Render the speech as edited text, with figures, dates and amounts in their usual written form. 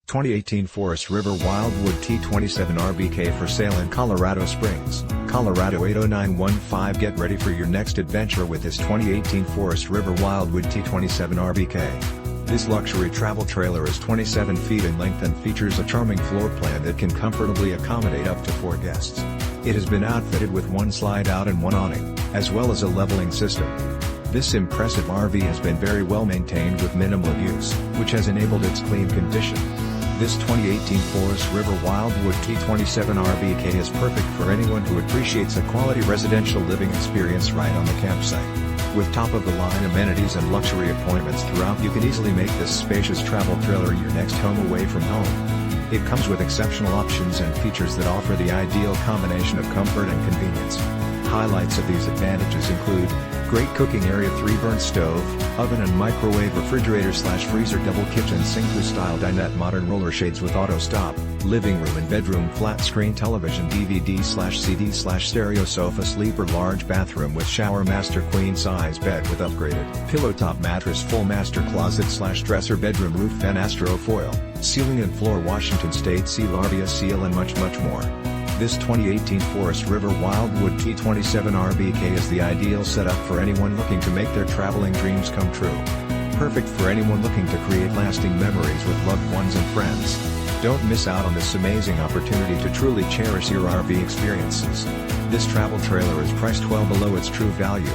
2018 Forest River Wildwood T27RBK for sale in Colorado Springs, Colorado 80915. Get ready for your next adventure with this 2018 Forest River Wildwood T27RBK. This luxury travel trailer is 27 feet in length and features a charming floor plan that can comfortably accommodate up to 4 guests. It has been outfitted with one slide-out and one awning, as well as a leveling system. This impressive RV has been very well maintained with minimal use, which has enabled its clean condition. This 2018 Forest River Wildwood T27RBK is perfect for anyone who appreciates a quality residential living experience right on the campsite. With top-of-the-line amenities and luxury appointments throughout, you can easily make this spacious travel trailer your next home away from home. It comes with exceptional options and features that offer the ideal combination of comfort and convenience. Highlights of these advantages include great cooking area, 3-burner stove, oven and microwave refrigerator / FreezerDouble kitchen, SinkU style DinetteModern roller shades with auto stop, living room and bedroom flat screen television DVD / CD / StereoSofa, SleeperLarge bathroom with ShowerMaster, queen size bed with upgraded Pillowtop mattress, full master closet / DresserBedroom Roof VentAstro Foil, ceiling and floor Washington State seal, RVIA seal, and much more. This 2018 Forest River Wildwood T27RBK is the ideal setup for anyone looking to make their traveling dreams come true. Perfect for anyone looking to create lasting memories with loved ones and friends. Don't miss out on this amazing opportunity to truly cherish your RV experiences. This travel trailer is priced well below its true value.